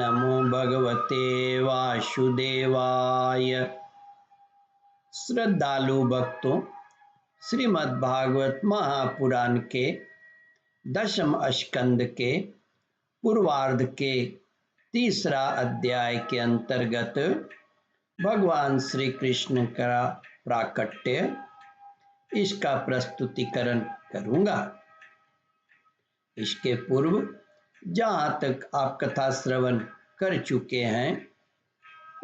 नमो भगवते वासुदेवाय। श्रद्धालु भक्तों, श्रीमद् भागवत महापुराण के 10वें स्कंद के पूर्वार्ध के 3रा अध्याय के अंतर्गत भगवान श्री कृष्ण का प्राकट्य, इसका प्रस्तुतिकरण करूंगा। इसके पूर्व जहाँ तक आप कथा श्रवण कर चुके हैं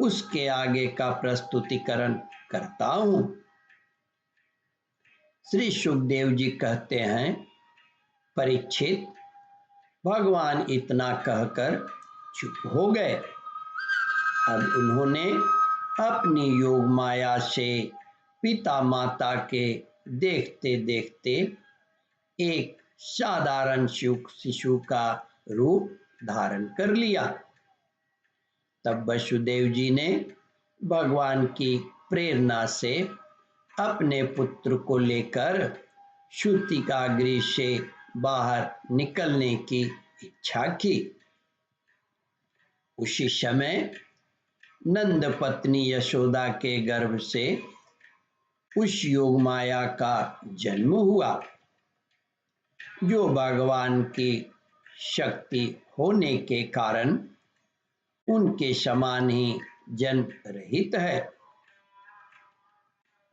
उसके आगे का प्रस्तुतिकरण करता हूँ। श्री सुखदेव जी कहते हैं, परीक्षित, भगवान इतना कहकर चुप हो गए। अब उन्होंने अपनी योग माया से पिता माता के देखते देखते एक साधारण शिशु का रूप धारण कर लिया। तब वसुदेव जी ने भगवान की प्रेरणा से अपने पुत्र को लेकर सूतिकागृह से बाहर निकलने की इच्छा की। उसी समय नंद पत्नी यशोदा के गर्भ से उस योग माया का जन्म हुआ, जो भगवान की शक्ति होने के कारण उनके समान ही जन्म रहित है।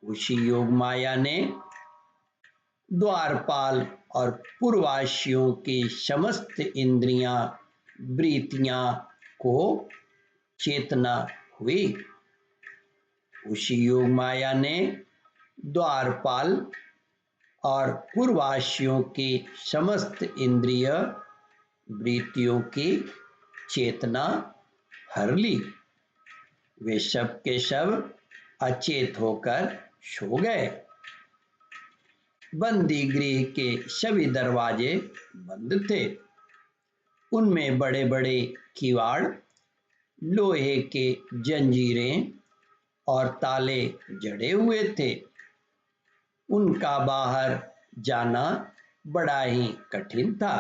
उसी योग माया ने द्वारपाल और पूर्ववासियों की समस्त इंद्रियां वृत्तियां को चेतना हुई। उसी योग माया ने द्वारपाल और पूर्ववासियों की समस्त इंद्रिय वृत्तियों की चेतना हर ली। वे सब के सब अचेत होकर सो गए। बंदी गृह के सभी दरवाजे बंद थे। उनमें बड़े बड़े किवाड़, लोहे के जंजीरें और ताले जड़े हुए थे। उनका बाहर जाना बड़ा ही कठिन था।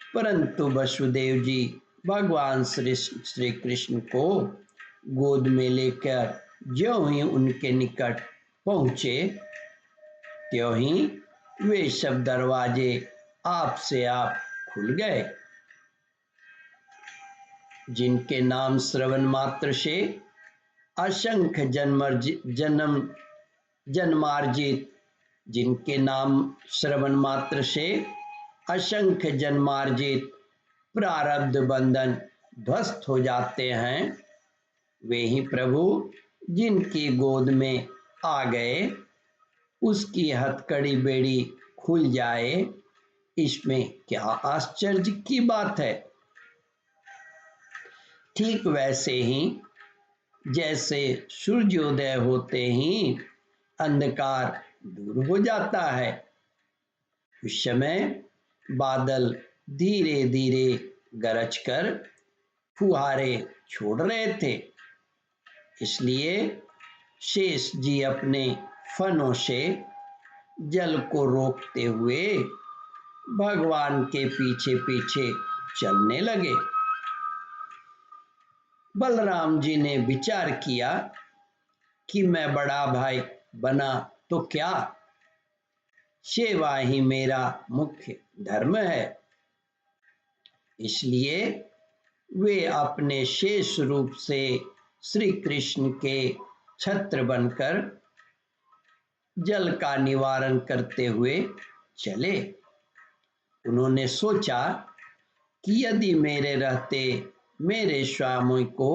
परंतु वसुदेव जी भगवान श्री कृष्ण को गोद में लेकर ज्यों ही उनके निकट पहुंचे, त्यों ही वे सब दरवाजे आप से आप खुल गए। जिनके नाम श्रवण मात्र से असंख्य जन्मार्जित जिनके नाम श्रवण मात्र से असंख्य जन्मार्जित प्रारब्ध बंधन ध्वस्त हो जाते हैं, वे ही प्रभु जिनकी गोद में आ गए, उसकी हथकड़ी बेड़ी खुल जाए, इसमें क्या आश्चर्य की बात है। ठीक वैसे ही जैसे सूर्योदय होते ही अंधकार दूर हो जाता है, उस समय बादल धीरे धीरे गरजकर फुहारे छोड़ रहे थे। इसलिए शेष जी अपने फनों से जल को रोकते हुए भगवान के पीछे पीछे चलने लगे। बलराम जी ने विचार किया कि मैं बड़ा भाई बना तो क्या, सेवा ही मेरा मुख्य धर्म है। इसलिए वे अपने शेष रूप से श्री कृष्ण के छत्र बनकर जल का निवारण करते हुए चले। उन्होंने सोचा कि यदि मेरे रहते मेरे स्वामी को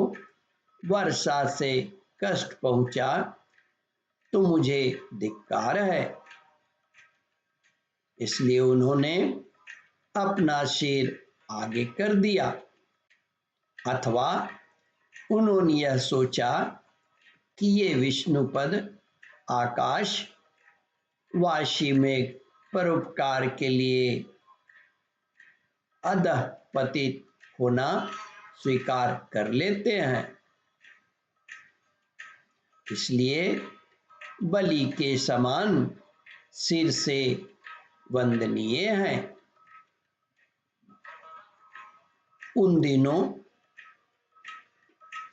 वर्षा से कष्ट पहुंचा तो मुझे धिक्कार है। इसलिए उन्होंने अपना सिर आगे कर दिया, अथवा उन्होंने यह सोचा कि ये विष्णुपद आकाश वासी में परोपकार के लिए अधः पतित होना स्वीकार कर लेते हैं। इसलिए बलि के समान सिर से वंदनीय हैं। उन दिनों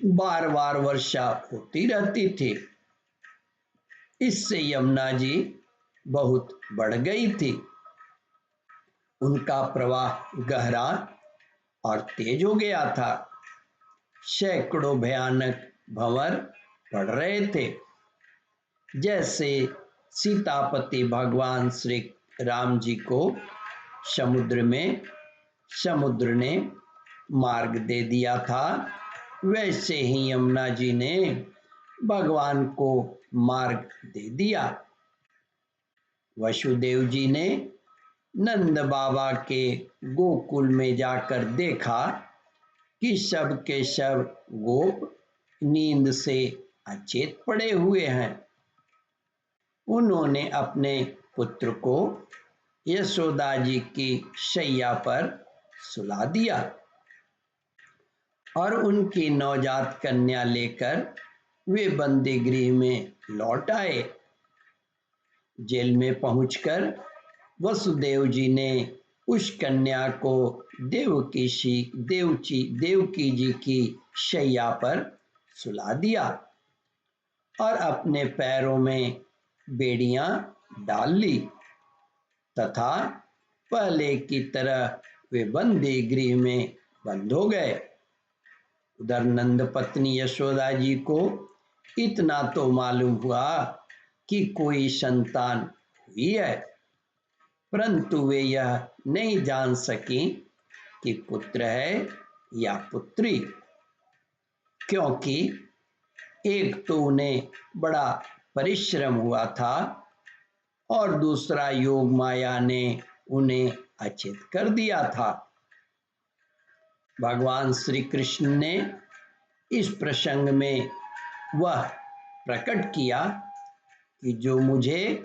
बार बार वर्षा होती रहती थी। इससे यमुना जी बहुत बढ़ गई थी। उनका प्रवाह गहरा और तेज हो गया था। सैकड़ों भयानक भंवर पड़ रहे थे। जैसे सीतापति भगवान श्री राम जी को समुद्र ने मार्ग दे दिया था, वैसे ही यमुना जी ने भगवान को मार्ग दे दिया। वसुदेव जी ने नंद बाबा के गोकुल में जाकर देखा कि सब के सब गोप नींद से अचेत पड़े हुए हैं। उन्होंने अपने पुत्र को यशोदा जी की शैया पर सुला दिया और उनकी नवजात कन्या लेकर वे बंदी गृह में लौट आए। जेल में पहुंचकर वसुदेव जी ने उस कन्या को देवकी जी की शैया पर सुला दिया और अपने पैरों में बेड़ियां डाल ली तथा पहले की तरह वे बंदी गृह में बंद हो गए। उधर नंद पत्नी यशोदा जी को इतना तो मालूम हुआ कि कोई संतान हुई है, परंतु वे यह नहीं जान सकी कि पुत्र है या पुत्री, क्योंकि एक तो उन्हें बड़ा परिश्रम हुआ था और दूसरा योग माया ने उन्हें अचेत कर दिया था। भगवान श्री कृष्ण ने इस प्रसंग में वह प्रकट किया कि जो मुझे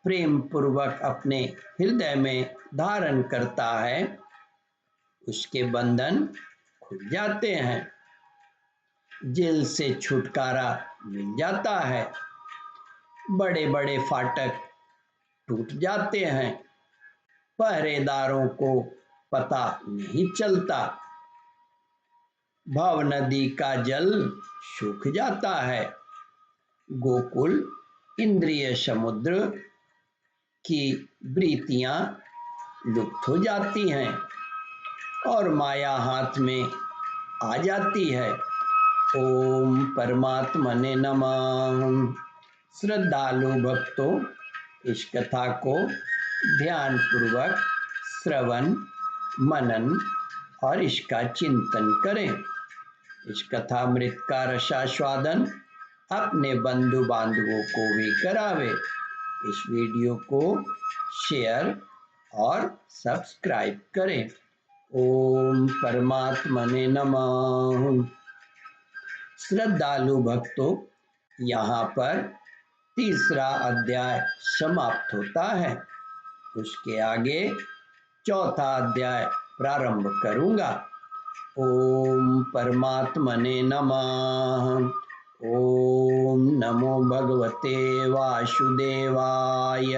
प्रेम पूर्वक अपने हृदय में धारण करता है उसके बंधन खुल जाते हैं, जेल से छुटकारा मिल जाता है, बड़े बड़े फाटक टूट जाते हैं, पहरेदारों को पता नहीं चलता, भव नदी का जल सूख जाता है, गोकुल इंद्रिय समुद्र की वृत्तियां लुप्त हो जाती हैं और माया हाथ में आ जाती है। ओम परमात्मने नमः। श्रद्धालु भक्तों, इस कथा को ध्यान पूर्वक श्रवण मनन और इसका चिंतन करें। इस कथामृत का रसास्वादन अपने बंधु बांधवों को भी करावे। इस वीडियो को शेयर और सब्सक्राइब करें। ओम परमात्मने नमः। श्रद्धालु भक्तों, यहाँ पर तीसरा अध्याय समाप्त होता है। उसके आगे चौथा अध्याय प्रारंभ करूंगा। ओम परमात्मने नमः। ओम नमो भगवते वासुदेवाय।